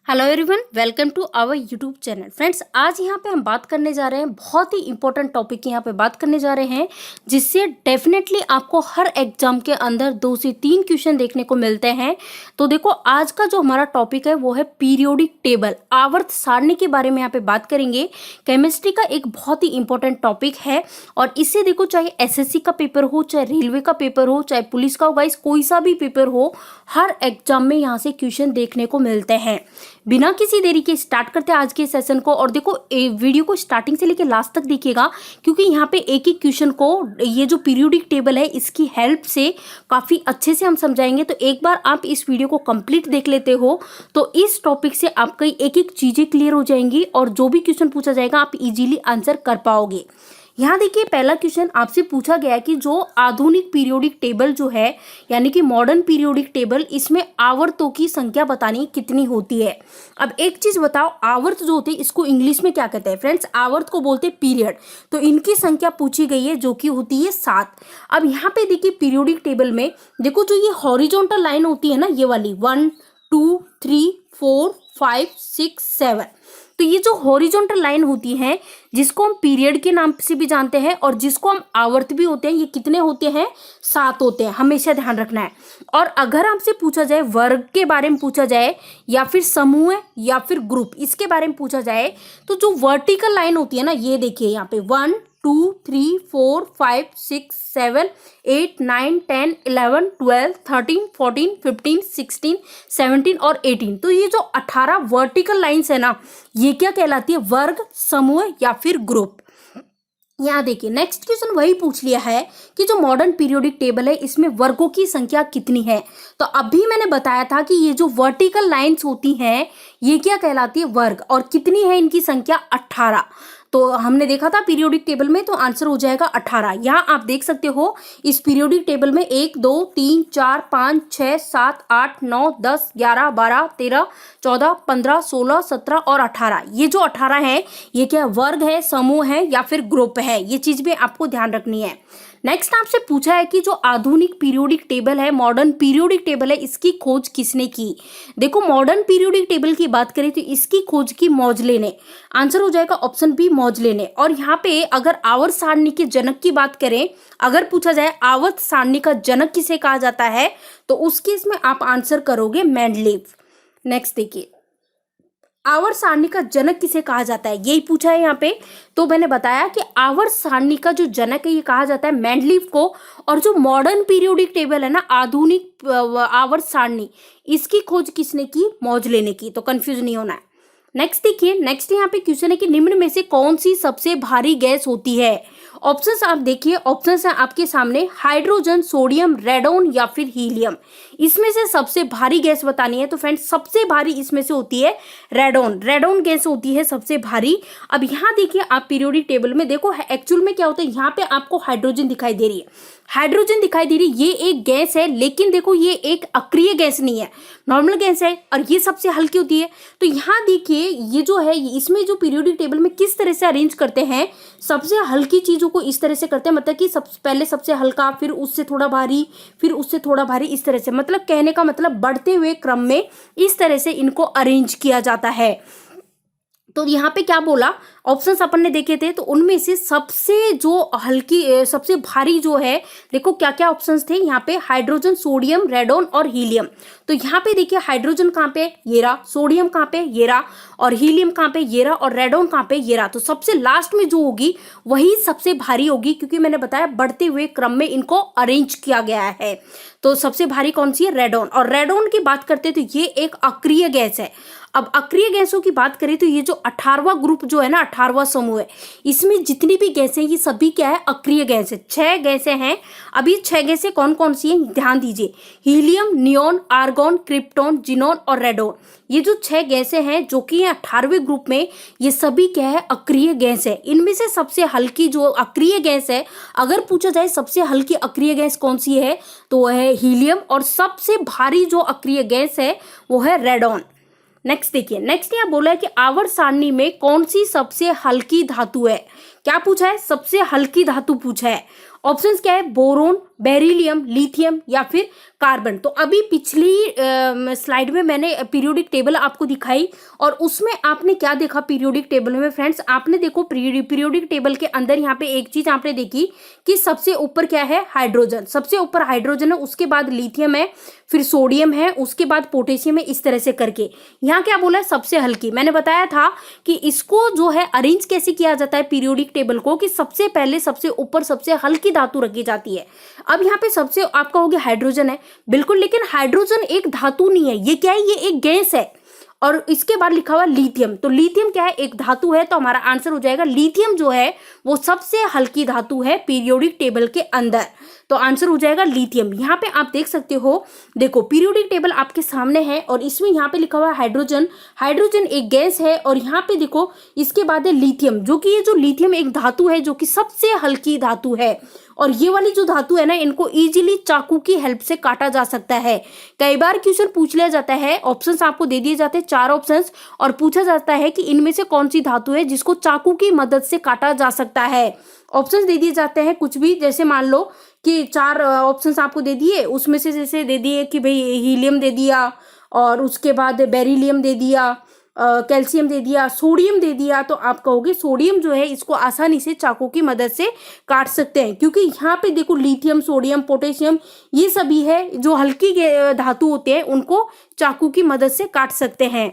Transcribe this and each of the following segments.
Hello everyone, welcome to our YouTube channel. Friends, आज यहाँ पे हम बात करने जा रहे हैं, बहुत ही इंपॉर्टेंट टॉपिक की यहाँ पे बात करने जा रहे हैं, जिससे डेफिनेटली आपको हर एग्जाम के अंदर 2 से 3 क्वेश्चन देखने को मिलते हैं। तो देखो, आज का जो हमारा टॉपिक है वो है पीरियोडिक टेबल, आवर्त सारणी के बारे में यहाँ पे बात करेंगे। केमिस्ट्री का एक बहुत ही इंपॉर्टेंट टॉपिक है और इससे देखो, चाहे एसएससी का पेपर हो, चाहे रेलवे का पेपर हो, चाहे पुलिस का हो, गाइस कोई सा भी पेपर हो, हर एग्जाम में यहाँ से क्वेश्चन देखने को मिलते हैं। बिना किसी देरी के स्टार्ट करते हैं आज के सेशन को। और देखो, वीडियो को स्टार्टिंग से लेकर लास्ट तक देखिएगा, क्योंकि यहाँ पे एक एक क्वेश्चन को ये जो पीरियोडिक टेबल है इसकी हेल्प से काफ़ी अच्छे से हम समझाएंगे। तो एक बार आप इस वीडियो को कंप्लीट देख लेते हो तो इस टॉपिक से आपकी एक एक चीज़ें क्लियर हो जाएंगी और जो भी क्वेश्चन पूछा जाएगा आप इजीली आंसर कर पाओगे। यहाँ देखिए, पहला क्वेश्चन आपसे पूछा गया है कि जो आधुनिक पीरियोडिक टेबल जो है, यानी कि मॉडर्न पीरियोडिक टेबल, इसमें आवर्तों की संख्या बतानी कितनी होती है। अब एक चीज बताओ, आवर्त जो होते हैं इसको इंग्लिश में क्या कहते हैं? फ्रेंड्स, आवर्त को बोलते हैं पीरियड। तो इनकी संख्या पूछी गई है जो कि होती है 7। अब यहाँ पे देखिए, पीरियोडिक टेबल में देखो, जो ये हॉरिजॉन्टल लाइन होती है ना, ये वाली 1 2 3 4 5 6 7, तो ये जो हॉरिजॉन्टल लाइन होती है, जिसको हम पीरियड के नाम से भी जानते हैं और जिसको हम आवर्त भी होते हैं, ये कितने होते हैं? 7 होते हैं, हमेशा ध्यान रखना है। और अगर आपसे पूछा जाए वर्ग के बारे में पूछा जाए, या फिर समूह या फिर ग्रुप, इसके बारे में पूछा जाए, तो जो वर्टिकल लाइन होती है ना, ये देखिए यहाँ पे 1 2 3 4 5 6 7 8 9 10 11 12 13 14 15 16 17 और 18, तो ये जो 18 वर्टिकल लाइंस है ना, ये क्या कहलाती है? वर्ग, समूह या फिर ग्रुप। यहाँ देखिए, नेक्स्ट क्वेश्चन वही पूछ लिया है कि जो मॉडर्न पीरियोडिक टेबल है इसमें वर्गों की संख्या कितनी है। तो अभी मैंने बताया था कि ये जो वर्टिकल लाइंस होती हैं ये क्या कहलाती है? वर्ग। और कितनी है इनकी संख्या? 18। तो हमने देखा था पीरियोडिक टेबल में, तो आंसर हो जाएगा 18। यहाँ आप देख सकते हो, इस पीरियोडिक टेबल में 1 2 3 4 5 6 7 8 9 10 11 12 13 14 15 16 17 और 18। ये जो 18 है ये क्या वर्ग है, समूह है या फिर ग्रुप है? ये चीज भी आपको ध्यान रखनी है। नेक्स्ट आपसे पूछा है कि जो आधुनिक पीरियोडिक टेबल है, मॉडर्न पीरियोडिक टेबल है, इसकी खोज किसने की? देखो, मॉडर्न पीरियोडिक टेबल की बात करें तो इसकी खोज की मौजले ने। आंसर हो जाएगा ऑप्शन बी, मौजले ने। और यहाँ पे अगर आवर्त सारणी के जनक की बात करें, अगर पूछा जाए आवर्त सारणी का जनक किसे कहा जाता है, तो उस केस में आप आंसर करोगे मेंडलीव। नेक्स्ट देखिए, आवर्त सारणी का जनक किसे कहा जाता है, यही पूछा है यहाँ पे। तो मैंने बताया कि आवर्त सारणी का जो जनक है ये कहा जाता है मेंडलीव को। और जो मॉडर्न पीरियोडिक टेबल है ना, आधुनिक आवर्त सारणी, इसकी खोज किसने की? मौजले ने की। तो कंफ्यूज नहीं होना है। नेक्स्ट देखिए, नेक्स्ट यहाँ पे क्वेश्चन है कि निम्न में से कौन सी सबसे भारी गैस होती है? ऑप्शंस आप देखिए, ऑप्शंस है आपके सामने, हाइड्रोजन, सोडियम, रेडोन या फिर हीलियम। इसमें से सबसे भारी गैस बतानी है तो फ्रेंड्स, सबसे भारी इसमें से होती है रेडोन। रेडोन गैस होती है सबसे भारी। अब यहाँ देखिए, आप पीरियोडिक टेबल में देखो, एक्चुअल में क्या होता है, यहाँ पे आपको हाइड्रोजन दिखाई दे रही है, हाइड्रोजन दिखाई दे रही है, ये एक गैस है, लेकिन देखो ये एक अक्रिय गैस नहीं है, नॉर्मल गैस है और ये सबसे हल्की होती है। तो यहाँ देखिए, ये जो है, इसमें जो पीरियोडिक टेबल में किस तरह से अरेंज करते हैं, सबसे हल्की चीजों को इस तरह से करते हैं, मतलब कि पहले सबसे हल्का, फिर उससे थोड़ा भारी, फिर उससे थोड़ा भारी, इस तरह से, मतलब कहने का मतलब बढ़ते हुए क्रम में इस तरह से इनको अरेंज किया जाता है। तो यहाँ पे क्या बोला, ऑप्शंस अपन ने देखे थे, तो उनमें से सबसे जो हल्की, सबसे भारी जो है, देखो क्या क्या ऑप्शंस थे यहाँ पे, हाइड्रोजन, सोडियम, रेडोन और हीलियम। तो यहाँ पे देखिए, हाइड्रोजन कहाँ पे? ये रहा। सोडियम कहाँ पे? ये रहा। और हीलियम कहाँ पे? ये रहा। और रेडोन कहाँ पे? ये रहा। तो सबसे लास्ट में जो होगी वही सबसे भारी होगी, क्योंकि मैंने बताया बढ़ते हुए क्रम में इनको अरेंज किया गया है। तो सबसे भारी कौन सी है? रेडोन। और रेडोन की बात करते हैं तो ये एक अक्रिय गैस है। अब अक्रिय गैसों की बात करें तो ये जो 18वां ग्रुप जो है ना, 18वां समूह है, इसमें जितनी भी गैसें ये सभी क्या है? अक्रिय गैस है। 6 गैसें हैं। अब ये 6 गैसें कौन कौन सी हैं, ध्यान दीजिए, helium, neon, argon, krypton, xenon और रेडोन। ये जो 6 गैसें हैं जो कि 18वें ग्रुप में, ये सभी क्या है? अक्रिय गैस है। इनमें से सबसे हल्की जो अक्रिय गैस है, अगर पूछा जाए सबसे हल्की अक्रिय गैस कौन सी है, तो वह है हीलियम। और सबसे भारी जो अक्रिय गैस है वो है रेडोन। नेक्स्ट देखिए, नेक्स्ट यहाँ बोला है कि आवर्त सारणी में कौन सी सबसे हल्की धातु है। क्या पूछा है? सबसे हल्की धातु पूछा है। ऑप्शंस क्या है? बोरोन, बेरिलियम, लिथियम या फिर कार्बन। तो अभी पिछली स्लाइड में मैंने पीरियोडिक टेबल आपको दिखाई और उसमें आपने क्या देखा पीरियोडिक टेबल में फ्रेंड्स, आपने देखो पीरियोडिक टेबल के अंदर यहाँ पे एक चीज आपने देखी कि सबसे ऊपर क्या है, हाइड्रोजन, सबसे ऊपर हाइड्रोजन है, उसके बाद लिथियम है, फिर सोडियम है, उसके बाद पोटेशियम है, इस तरह से करके। यहाँ क्या बोला है, सबसे हल्की। मैंने बताया था कि इसको जो है अरेंज कैसे किया जाता है पीरियोडिक टेबल को, कि सबसे पहले सबसे ऊपर सबसे हल्की धातु रखी जाती है। अब यहाँ पे सबसे आपका हो गया हाइड्रोजन है, बिल्कुल, लेकिन हाइड्रोजन एक धातु नहीं है, ये क्या है, ये एक गैस है। और इसके बाद लिखा हुआ लिथियम, तो लिथियम क्या है, एक धातु है, तो हमारा आंसर हो जाएगा लिथियम जो है वो सबसे हल्की धातु है पीरियोडिक टेबल के अंदर, तो आंसर हो जाएगा लिथियम। यहाँ पे आप देख सकते हो, देखो पीरियोडिक टेबल आपके सामने है और इसमें यहाँ पे लिखा हुआ है हाइड्रोजन, हाइड्रोजन एक गैस है, और यहाँ पे देखो इसके बाद है लिथियम, जो कि ये जो लिथियम एक धातु है जो कि सबसे हल्की धातु है। और ये वाली जो धातु है ना, इनको इजीली चाकू की हेल्प से काटा जा सकता है। कई बार क्वेश्चन पूछ लिया जाता है, ऑप्शंस आपको दे दिए जाते हैं 4 ऑप्शंस, और पूछा जाता है कि इनमें से कौन सी धातु है जिसको चाकू की मदद से काटा जा सकता है। ऑप्शंस दे दिए जाते हैं कुछ भी, जैसे मान लो कि 4 ऑप्शंस आपको दे दिए, उसमें से जैसे दे दिए कि भाई हीलियम दे दिया, और उसके बाद बेरिलियम दे दिया, कैल्शियम दे दिया, सोडियम दे दिया, तो आप कहोगे सोडियम जो है इसको आसानी से चाकू की मदद से काट सकते हैं, क्योंकि यहाँ पे देखो लिथियम, सोडियम, पोटेशियम ये सभी है जो हल्की धातु होते हैं, उनको चाकू की मदद से काट सकते हैं।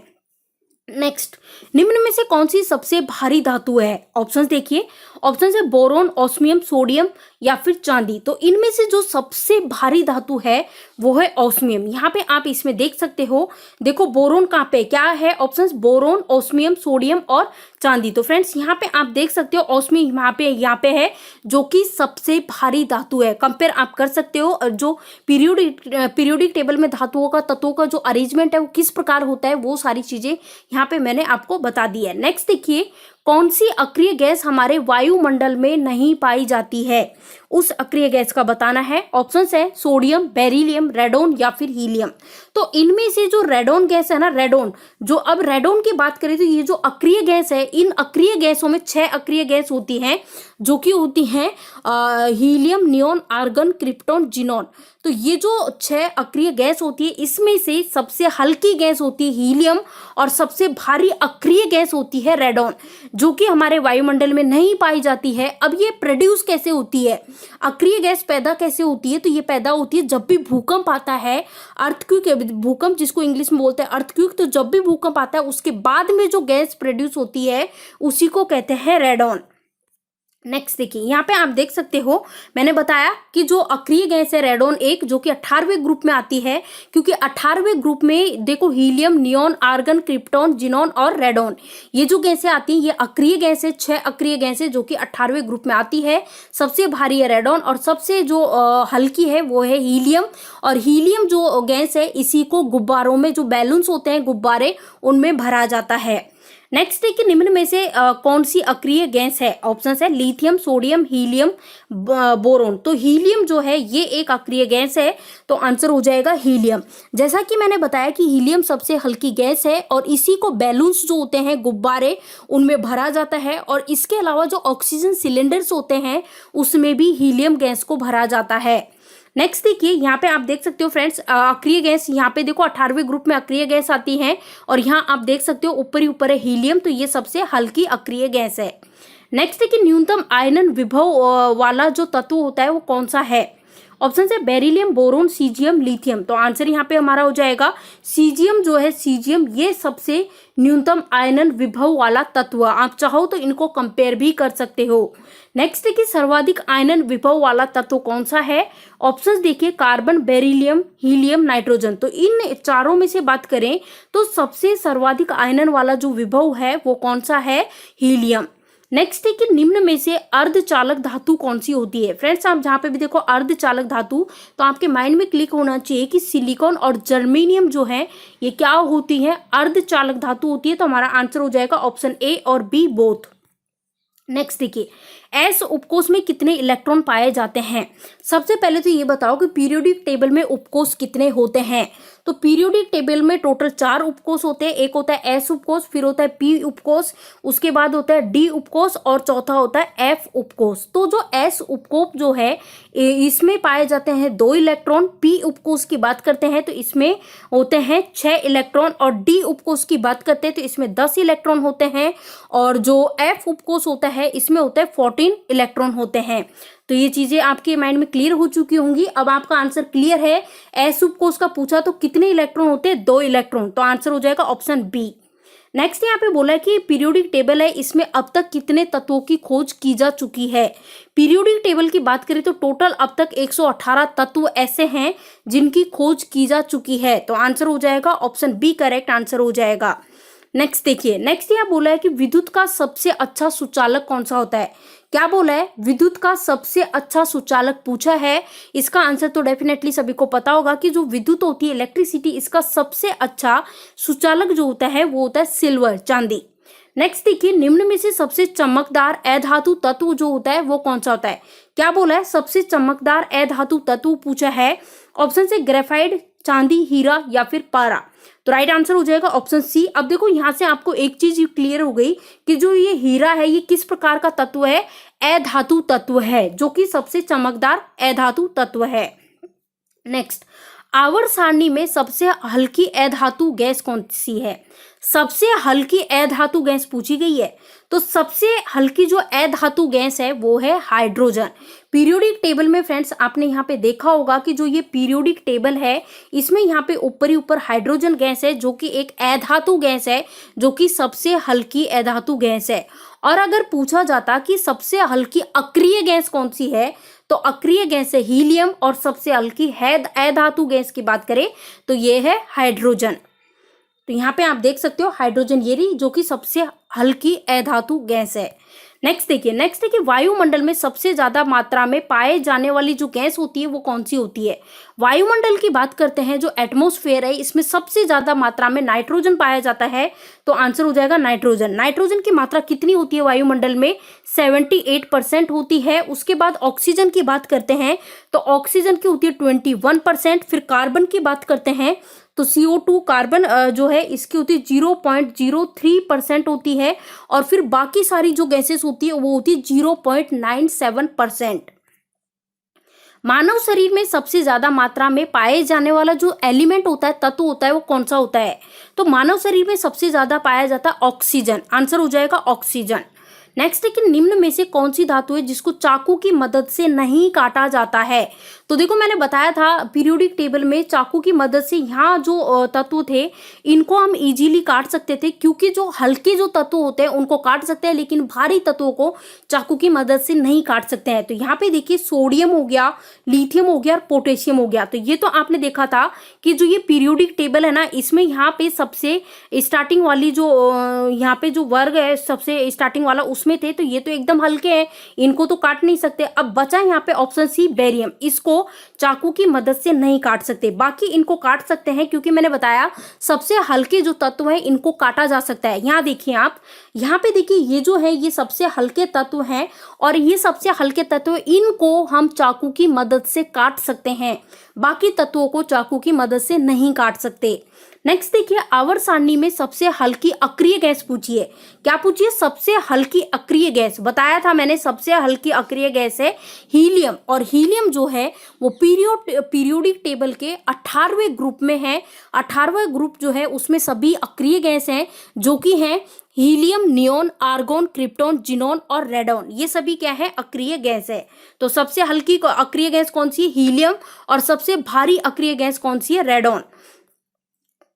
नेक्स्ट, निम्न में से कौन सी सबसे भारी धातु है? ऑप्शंस देखिए, ऑप्शन है बोरोन, ऑस्मियम, सोडियम या फिर चांदी। तो इनमें से जो सबसे भारी धातु है वो है ऑस्मियम। यहाँ पे आप इसमें देख सकते हो, देखो बोरोन कहाँ पे क्या है, ऑप्शंस बोरोन, ऑस्मियम, सोडियम और चांदी। तो फ्रेंड्स यहाँ पे आप देख सकते हो ऑस्मियम यहाँ पे है जो कि सबसे भारी धातु है। कंपेयर आप कर सकते हो जो पीरियोडिक टेबल में धातुओं का, तत्वों का जो अरेंजमेंट है वो किस प्रकार होता है, वो सारी चीजें यहाँ पे मैंने आपको बता दी है। नेक्स्ट देखिए, कौन सी अक्रिय गैस हमारे वायुमंडल में नहीं पाई जाती है? उस अक्रिय गैस का बताना है। ऑप्शंस है सोडियम, बेरिलियम, रेडोन या फिर हीलियम। तो इनमें से जो रेडोन गैस है ना, रेडोन, जो अब रेडोन की बात करें तो ये जो अक्रिय गैस है, इन अक्रिय गैसों में 6 अक्रिय गैस होती हैं, जो कि होती हैं helium, neon, argon, krypton, xenon. तो ये जो 6 अक्रिय गैस होती है, इसमें से सबसे हल्की गैस होती है हीलियम और सबसे भारी अक्रिय गैस होती है रेडोन, जो कि हमारे वायुमंडल में नहीं पाई जाती है। अब ये प्रोड्यूस कैसे होती है, अक्रिय गैस पैदा कैसे होती है? तो ये पैदा होती है जब भी भूकंप आता है, अर्थक्वेक, भूकंप जिसको इंग्लिश में बोलते हैं अर्थक्वेक। तो जब भी भूकंप आता है उसके बाद में जो गैस प्रोड्यूस होती है उसी को कहते हैं रेडोन। नेक्स्ट देखिए, यहाँ पे आप देख सकते हो, मैंने बताया कि जो अक्रिय गैस है रेडोन एक, जो कि 18वें ग्रुप में आती है, क्योंकि 18वें ग्रुप में देखो helium, neon, argon, krypton, xenon और रेडोन, ये जो गैसें आती हैं ये अक्रिय गैस है। 6 अक्रिय गैस है जो कि 18वें ग्रुप में आती है। सबसे भारी है रेडोन और सबसे जो हल्की है वो है हीलियम। और हीलियम जो गैस है इसी को गुब्बारों में, जो बैलून्स होते हैं गुब्बारे, उनमें भरा जाता है। नेक्स्ट है कि निम्न में से कौन सी अक्रिय गैस है? ऑप्शंस है लिथियम, सोडियम, हीलियम, बोरोन। तो हीलियम जो है ये एक अक्रिय गैस है, तो आंसर हो जाएगा हीलियम। जैसा कि मैंने बताया कि हीलियम सबसे हल्की गैस है और इसी को बैलून्स जो होते हैं गुब्बारे, उनमें भरा जाता है। और इसके अलावा जो ऑक्सीजन सिलेंडर्स होते हैं उसमें भी हीलियम गैस को भरा जाता है। नेक्स्ट देखिए, यहाँ पे आप देख सकते हो फ्रेंड्स, अक्रिय गैस, यहाँ पे देखो 18वें ग्रुप में अक्रिय गैस आती है और यहाँ आप देख सकते हो ऊपर ही ऊपर है हीलियम, तो ये सबसे हल्की अक्रिय गैस है। नेक्स्ट है कि न्यूनतम आयनन विभव वाला जो तत्व होता है वो कौन सा है? ऑप्शन है बेरिलियम, बोरोन, सीजियम, लिथियम। तो आंसर यहाँ पे हमारा हो जाएगा सीजियम। जो है सीजियम ये सबसे न्यूनतम आयनन विभव वाला तत्व, आप चाहो तो इनको कंपेयर भी कर सकते हो। नेक्स्ट है कि सर्वाधिक आयनन विभव वाला तत्व कौन सा है? ऑप्शंस देखिए, कार्बन, बेरिलियम, हीलियम, नाइट्रोजन। तो इन चारों में से बात करें तो सबसे सर्वाधिक आयनन वाला जो विभव है वो कौन सा है? हीलियम। नेक्स्ट है कि निम्न में से अर्धचालक धातु कौन सी होती है? फ्रेंड्स आप जहाँ पे भी देखो अर्धचालक धातु, तो आपके माइंड में क्लिक होना चाहिए कि सिलिकॉन और जर्मेनियम जो है ये क्या होती है? अर्धचालक धातु होती है। तो हमारा आंसर हो जाएगा ऑप्शन ए और बी बोथ। नेक्स्ट देखिए, एस उपकोष में कितने इलेक्ट्रॉन पाए जाते हैं? सबसे पहले तो ये बताओ कि पीरियोडिक टेबल में उपकोष कितने होते हैं? तो पीरियोडिक टेबल में टोटल 4 उपकोष होते हैं। एक होता है एस उपकोष, फिर होता है पी उपकोष, उसके बाद होता है डी उपकोष और चौथा होता है एफ उपकोष। तो जो एस उपकोष जो है इसमें पाए जाते हैं 2 इलेक्ट्रॉन। पी उपकोष की बात करते हैं तो इसमें होते हैं 6 इलेक्ट्रॉन और डी उपकोष की बात करते हैं तो इसमें 10 इलेक्ट्रॉन होते हैं और जो एफ उपकोष होता है इसमें होता है 14 इलेक्ट्रॉन होते हैं। तो ये चीजें आपके माइंड में क्लियर हो चुकी होंगी। अब आपका आंसर क्लियर है। एस उपकोष का पूछा तो कितने इलेक्ट्रॉन होते हैं? 2 इलेक्ट्रॉन। तो आंसर हो जाएगा ऑप्शन बी। नेक्स्ट यहाँ पे बोला है कि पीरियोडिक टेबल है, इसमें अब तक कितने तत्वों की खोज की जा चुकी है। पीरियोडिक टेबल की बात करें तो टोटल अब तक 118 तत्व ऐसे हैं जिनकी खोज की जा चुकी है। तो आंसर हो जाएगा ऑप्शन बी करेक्ट आंसर हो जाएगा। नेक्स्ट देखिए, नेक्स्ट यहाँ बोला है कि विद्युत का सबसे अच्छा सुचालक कौन सा होता है। क्या बोला है? विद्युत का सबसे अच्छा सुचालक पूछा है। इसका आंसर तो डेफिनेटली सभी को पता होगा कि जो विद्युत होती है इलेक्ट्रिसिटी, इसका सबसे अच्छा सुचालक जो होता है वो होता है सिल्वर, चांदी। नेक्स्ट देखिए, निम्न में से सबसे चमकदार अधातु तत्व जो होता है वो कौन सा होता है। क्या बोला है? सबसे चमकदार अधातु तत्व पूछा है। ऑप्शन से ग्रेफाइट, चांदी, हीरा या फिर पारा। तो राइट आंसर हो जाएगा ऑप्शन सी। अब देखो यहाँ से आपको एक चीज क्लियर हो गई कि जो ये हीरा है ये किस प्रकार का तत्व है? अधातु तत्व है, जो कि सबसे चमकदार अधातु तत्व है। नेक्स्ट, आवर्त सारणी में सबसे हल्की अधातु गैस कौन सी है? सबसे हल्की अधातु गैस पूछी गई है। तो सबसे हल्की जो अधातु गैस है वो है हाइड्रोजन। पीरियोडिक टेबल में फ्रेंड्स आपने यहाँ पे देखा होगा कि जो ये पीरियोडिक टेबल है इसमें यहाँ पे ऊपर ही ऊपर हाइड्रोजन गैस है जो कि एक अधातु गैस है, जो कि सबसे हल्की अधातु गैस है। और अगर पूछा जाता कि सबसे हल्की अक्रिय गैस कौन सी है तो अक्रिय गैस है हीलियम, और सबसे हल्की है अधातु गैस की बात करें तो ये है हाइड्रोजन। तो यहाँ पे आप देख सकते हो हाइड्रोजन ये रही जो कि सबसे हल्की अधातु गैस है। नेक्स्ट देखिए वायुमंडल में सबसे ज्यादा मात्रा में पाए जाने वाली जो गैस होती है वो कौन सी होती है। वायुमंडल की बात करते हैं, जो एटमॉस्फेयर है इसमें सबसे ज्यादा मात्रा में नाइट्रोजन पाया जाता है। तो आंसर हो जाएगा नाइट्रोजन। नाइट्रोजन की मात्रा कितनी होती है वायुमंडल में? 78% होती है। उसके बाद ऑक्सीजन की बात करते हैं तो ऑक्सीजन की होती है 21%। फिर कार्बन की बात करते हैं तो CO2 कार्बन जो है इसकी होती है 0.03% होती है। और फिर बाकी सारी जो गैसेस होती है वो होती है 0.97%। मानव शरीर में सबसे ज्यादा मात्रा में पाए जाने वाला जो एलिमेंट होता है, तत्व होता है, वो कौन सा होता है? तो मानव शरीर में सबसे ज्यादा पाया जाता है ऑक्सीजन। आंसर हो जाएगा ऑक्सीजन। नेक्स्ट है कि निम्न में से कौन सी धातु है जिसको चाकू की मदद से नहीं काटा जाता है। तो देखो मैंने बताया था पीरियोडिक टेबल में चाकू की मदद से यहाँ जो तत्व थे इनको हम इजीली काट सकते थे, क्योंकि जो हल्के जो तत्व होते हैं उनको काट सकते हैं लेकिन भारी तत्वों को चाकू की मदद से नहीं काट सकते हैं। तो यहाँ पे देखिए सोडियम हो गया, लिथियम हो गया और पोटेशियम हो गया। तो ये तो आपने देखा था कि जो ये पीरियोडिक टेबल है ना इसमें यहाँ पे सबसे स्टार्टिंग वाली जो यहाँ पे जो वर्ग है सबसे स्टार्टिंग वाला उसमें थे, तो ये तो एकदम हल्के हैं, इनको तो काट नहीं सकते। अब बचा यहाँ पे ऑप्शन सी बेरियम, इसको चाकू की मदद से नहीं काट सकते, बाकी इनको काट सकते हैं क्योंकि मैंने बताया सबसे हल्के जो तत्व है इनको काटा जा सकता है। यहाँ देखिए आप, यहाँ पे देखिए ये जो है ये सबसे हल्के तत्व हैं और ये सबसे हल्के तत्व इनको हम चाकू की मदद से काट सकते हैं, बाकी तत्वों को चाकू की मदद से नहीं काट सकते। नेक्स्ट देखिए आवर्त सारणी में सबसे हल्की अक्रिय गैस पूछिए। क्या पूछिए? सबसे हल्की अक्रिय गैस। बताया था मैंने सबसे हल्की अक्रिय गैस है हीलियम, और हीलियम जो है वो पीरियोडिक टेबल के 18वें ग्रुप में है। 18वां ग्रुप जो है उसमें सभी अक्रिय गैस हैं जो कि हैं helium, neon, argon, krypton, xenon और रेडॉन। ये सभी क्या है? अक्रिय गैस है। तो सबसे हल्की अक्रिय गैस कौन सी है? हीलियम। और सबसे भारी अक्रिय गैस कौन सी है? रेडॉन।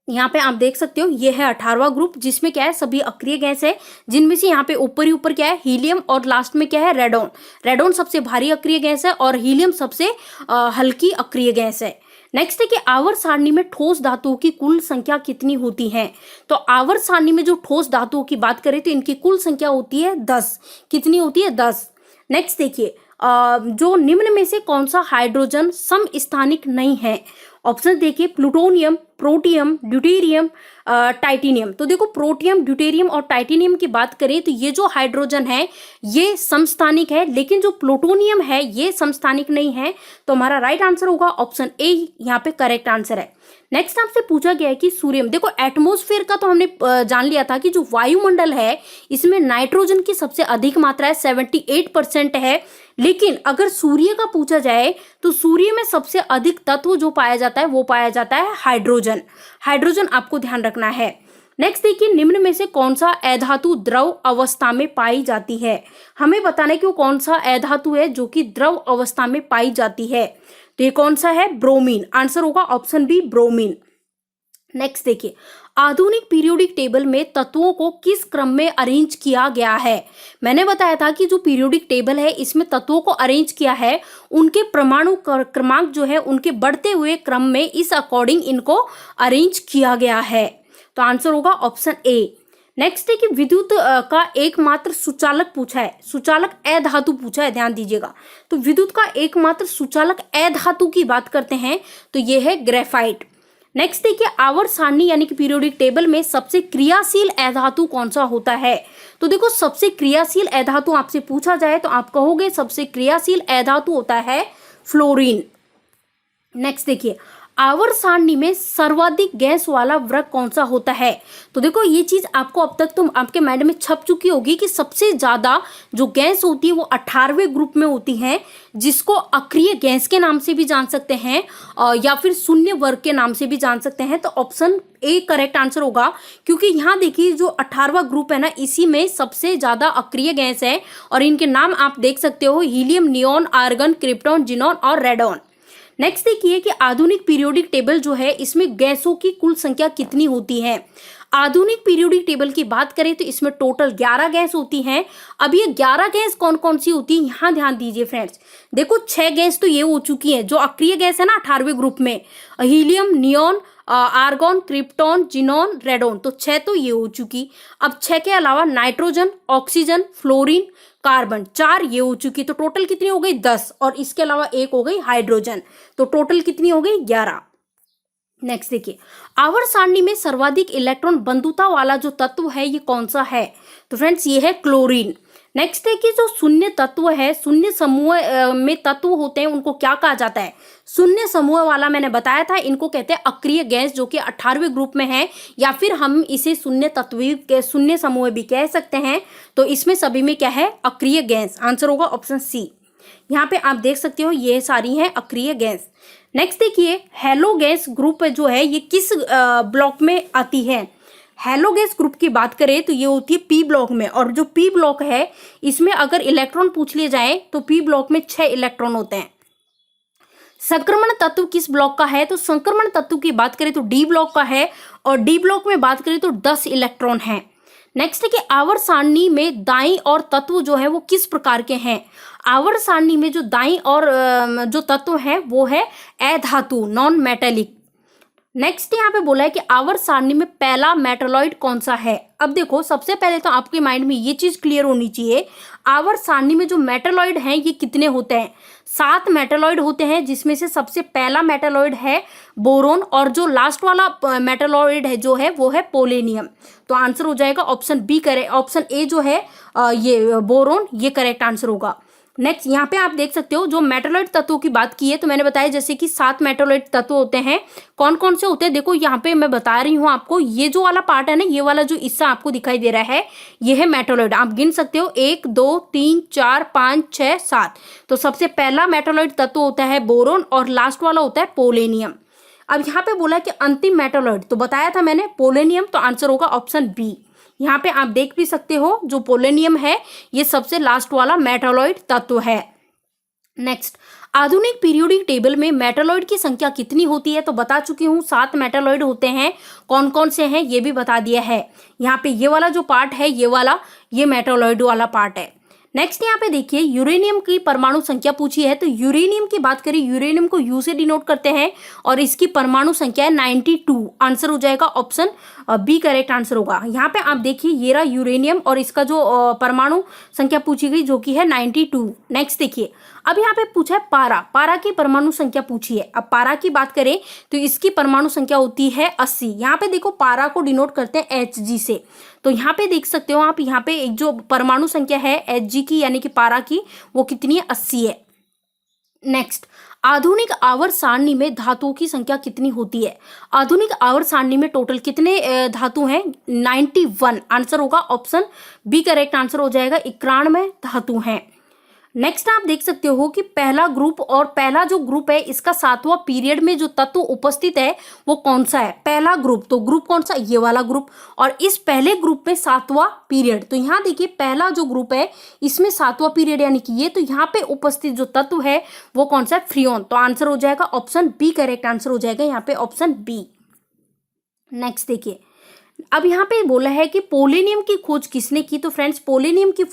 यहाँ पे आप देख सकते हो ये है 18वां ग्रुप जिसमें क्या है सभी अक्रिय गैस है, जिनमें से यहाँ पे ऊपर ही ऊपर क्या है हीलियम और लास्ट में क्या है रेडॉन। रेडॉन सबसे भारी अक्रिय गैस है और हीलियम सबसे हल्की अक्रिय गैस है। नेक्स्ट है कि आवर्त सारणी में ठोस धातुओं की कुल संख्या कितनी होती है। तो आवर्त सारणी में जो ठोस धातुओं की बात करें तो इनकी कुल संख्या होती है 10। कितनी होती है? 10। नेक्स्ट देखिए जो निम्न में से कौन सा हाइड्रोजन समस्थानिक नहीं है। ऑप्शन देखिए प्लूटोनियम, प्रोटियम, ड्यूटेरियम, टाइटेनियम। तो देखो प्रोटियम, ड्यूटेरियम और टाइटेनियम की बात करें तो ये जो हाइड्रोजन है ये समस्थानिक है, लेकिन जो प्लूटोनियम है ये समस्थानिक नहीं है। तो हमारा राइट आंसर होगा ऑप्शन ए, यहाँ पे करेक्ट आंसर है। नेक्स्ट आपसे पूछा गया है कि सूर्य में, देखो एटमॉस्फेयर का तो हमने जान लिया था कि जो वायुमंडल है इसमें नाइट्रोजन की सबसे अधिक मात्रा है, 78% है। लेकिन अगर सूर्य का पूछा जाए तो सूर्य में सबसे अधिक तत्व जो पाया जाता है वो पाया जाता है हाइड्रोजन। हाइड्रोजन आपको ध्यान रखना है। नेक्स्ट देखिए, निम्न में से कौन सा अधातु द्रव अवस्था में पाई जाती है। हमें बताना है कि वो कौन सा अधातु है जो कि द्रव अवस्था में पाई जाती है। तो ये कौन सा है, ब्रोमीन। आंसर होगा ऑप्शन बी, ब्रोमीन। नेक्स्ट देखिए, आधुनिक पीरियोडिक टेबल में तत्वों को किस क्रम में अरेंज किया गया है। मैंने बताया था कि जो पीरियोडिक टेबल है इसमें तत्वों को अरेंज किया है, उनके परमाणु क्रमांक जो है उनके बढ़ते हुए क्रम में इस अकॉर्डिंग इनको अरेंज किया गया है। तो आंसर होगा ऑप्शन ए। नेक्स्ट है कि विद्युत का एकमात्र सुचालक पूछा है, सुचालक अधातु पूछा है, ध्यान दीजिएगा। तो विद्युत का एकमात्र सुचालक अधातु की बात करते हैं तो ये है ग्रेफाइट। नेक्स्ट देखिए, आवर्त सारणी यानी कि पीरियोडिक टेबल में सबसे क्रियाशील अधातु कौन सा होता है। तो देखो सबसे क्रियाशील अधातु आपसे पूछा जाए तो आप कहोगे सबसे क्रियाशील अधातु होता है फ्लोरीन। नेक्स्ट देखिए, आवर्त सारणी में सर्वाधिक गैस वाला वृक्क कौन सा होता है। तो देखो ये चीज आपको अब तक तो आपके माइंड में छप चुकी होगी कि सबसे ज्यादा जो गैस होती है वो 18वें ग्रुप में होती है, जिसको अक्रिय गैस के नाम से भी जान सकते हैं या फिर शून्य वर्ग के नाम से भी जान सकते हैं। तो ऑप्शन ए करेक्ट आंसर होगा, क्योंकि यहाँ देखिए जो 18वां ग्रुप है ना इसी में सबसे ज्यादा अक्रिय गैस है और इनके नाम आप देख सकते हो, helium, neon, argon, krypton, xenon और रेडॉन। नेक्स्ट देखिए कि आधुनिक पीरियोडिक टेबल जो है इसमें गैसों की कुल संख्या कितनी होती है। आधुनिक पीरियोडिक टेबल की बात करें तो इसमें टोटल 11 गैस होती हैं। अब ये 11 गैस कौन कौन सी होती है यहाँ ध्यान दीजिए फ्रेंड्स। देखो 6 गैस तो ये हो चुकी है जो अक्रिय गैस है ना 18वें ग्रुप में, helium, neon, argon, krypton, xenon, radon. तो 6 तो ये हो चुकी। अब 6 के अलावा नाइट्रोजन, ऑक्सीजन, फ्लोरीन, कार्बन, 4 ये हो चुकी। तो टोटल कितनी हो गई 10 और इसके अलावा एक हो गई हाइड्रोजन। तो टोटल कितनी हो गई 11। नेक्स्ट देखिए, आवर्त सारणी में सर्वाधिक इलेक्ट्रॉन बंधुता वाला जो तत्व है ये कौन सा है। तो फ्रेंड्स ये है क्लोरीन। नेक्स्ट है कि जो शून्य तत्व है, शून्य समूह में तत्व होते हैं उनको क्या कहा जाता है। शून्य समूह वाला मैंने बताया था, इनको कहते हैं अक्रिय गैस जो कि 18वें ग्रुप में है, या फिर हम इसे शून्य तत्व, शून्य समूह भी कह सकते हैं। तो इसमें सभी में क्या है, अक्रिय गैस। आंसर होगा ऑप्शन सी। यहाँ पे आप देख सकते हो ये सारी हैं अक्रिय गैस। नेक्स्ट देखिए, हेलो गैस ग्रुप जो है ये किस ब्लॉक में आती है। हेलो गैस ग्रुप की बात करें तो ये होती है पी ब्लॉक में, और जो पी ब्लॉक है इसमें अगर इलेक्ट्रॉन पूछ लिए जाए तो पी ब्लॉक में 6 इलेक्ट्रॉन होते हैं। संक्रमण तत्व किस ब्लॉक का है, तो संक्रमण तत्व की बात करें तो डी ब्लॉक का है, और डी ब्लॉक में बात करें तो 10 इलेक्ट्रॉन है। नेक्स्ट है कि आवर्त सारणी में दाईं और तत्व जो है वो किस प्रकार के हैं। आवर्त सारणी में जो दाईं और जो तत्व है वो है अधातु, नॉन मेटेलिक। नेक्स्ट यहाँ पे बोला है कि आवर्त सारणी में पहला मेटालॉइड कौन सा है। अब देखो सबसे पहले तो आपके माइंड में ये चीज क्लियर होनी चाहिए, आवर्त सारणी में जो मेटालॉइड हैं ये कितने होते हैं। 7 मेटालॉइड होते हैं, जिसमें से सबसे पहला मेटालॉइड है बोरोन, और जो लास्ट वाला मेटालॉइड है जो है वो है पोलेनियम। तो आंसर हो जाएगा option B correct, option A जो है ये बोरोन, ये करेक्ट आंसर होगा। नेक्स्ट यहाँ पे आप देख सकते हो जो मेटालॉइड तत्वों की बात की है तो मैंने बताया जैसे कि 7 मेटालॉइड तत्व होते हैं। कौन कौन से होते हैं देखो यहाँ पे मैं बता रही हूँ आपको, ये जो वाला पार्ट है ना, ये वाला जो हिस्सा आपको दिखाई दे रहा है ये है मेटालॉइड। आप गिन सकते हो 1 2 3 4 5 6 7। तो सबसे पहला मेटालॉइड तत्व होता है बोरोन और लास्ट वाला होता है पोलेनियम। अब यहाँ पे बोला कि अंतिम मेटालॉइड, तो बताया था मैंने पोलेनियम, तो आंसर होगा ऑप्शन बी। यहाँ पे आप देख भी सकते हो जो पोलेनियम है ये सबसे लास्ट वाला मेटालॉइड तत्व है। नेक्स्ट, आधुनिक पीरियोडिक टेबल में मेटालॉइड की संख्या कितनी होती है, तो बता चुकी हूँ 7 मेटालॉइड होते हैं। कौन कौन से हैं ये भी बता दिया है। यहाँ पे ये वाला जो पार्ट है ये वाला ये मेटालॉइड वाला पार्ट है। नेक्स्ट यहाँ पे देखिए यूरेनियम की परमाणु संख्या पूछी है, तो यूरेनियम की बात करें, यूरेनियम को यू से डिनोट करते हैं और इसकी परमाणु संख्या है 92। आंसर हो जाएगा ऑप्शन बी करेक्ट आंसर होगा। यहाँ पे आप देखिए ये रहा यूरेनियम और इसका जो परमाणु संख्या पूछी गई जो कि है 92। नेक्स्ट देखिए अब यहाँ पे पूछा है पारा, पारा की परमाणु संख्या पूछी है। अब पारा की बात करें तो इसकी परमाणु संख्या होती है 80। यहाँ पे देखो पारा को डिनोट करते हैं Hg से, तो यहाँ पे देख सकते हो आप, यहाँ पे एक जो परमाणु संख्या है Hg की यानी कि पारा की वो कितनी है 80 है। नेक्स्ट आधुनिक आवर्त सारणी में धातुओं की संख्या कितनी होती है? आधुनिक आवर्त सारणी में टोटल कितने धातु हैं? 91। आंसर होगा ऑप्शन बी करेक्ट आंसर हो जाएगा, 91 धातु हैं। नेक्स्ट आप देख सकते हो कि पहला ग्रुप और पहला जो ग्रुप है इसका 7वां पीरियड में जो तत्व उपस्थित है वो कौन सा है? पहला ग्रुप, तो ग्रुप कौन सा? ये वाला ग्रुप। और इस पहले ग्रुप में 7वां पीरियड, तो यहाँ देखिए पहला जो ग्रुप है इसमें 7वां पीरियड यानी कि ये, तो यहाँ पे उपस्थित जो तत्व है वो कौन सा है? फ्रियोन। तो आंसर हो जाएगा ऑप्शन बी करेक्ट आंसर हो जाएगा यहाँ पे ऑप्शन बी। नेक्स्ट देखिए अब यहाँ पे बोला है कि पोलेनियम की खोज किसने की? तो फ्रेंड्स पोलेनियम की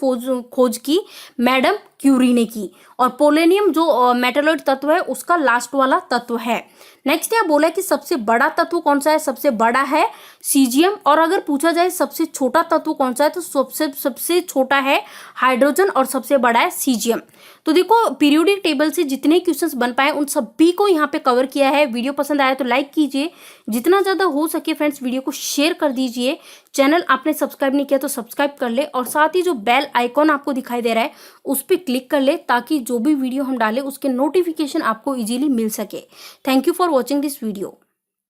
खोज की मैडम क्यूरी ने की, और पोलेनियम जो मेटालॉइड तत्व है उसका लास्ट वाला तत्व है। नेक्स्ट यहाँ बोला है कि सबसे बड़ा तत्व कौन सा है? सबसे बड़ा है सीजियम। और अगर पूछा जाए सबसे छोटा तत्व कौन सा है, तो सबसे छोटा है हाइड्रोजन और सबसे बड़ा है सीजियम। तो देखो पीरियोडिक टेबल से जितने क्वेश्चंस बन पाए उन सभी को यहाँ पे कवर किया है। वीडियो पसंद आया तो लाइक कीजिए, जितना ज़्यादा हो सके फ्रेंड्स वीडियो को शेयर कर दीजिए। चैनल आपने सब्सक्राइब नहीं किया तो सब्सक्राइब कर ले, और साथ ही जो बेल आइकॉन आपको दिखाई दे रहा है उस पर क्लिक कर ले ताकि जो भी वीडियो हम डालें उसके नोटिफिकेशन आपको इजीली मिल सके। Thank you for watching this video.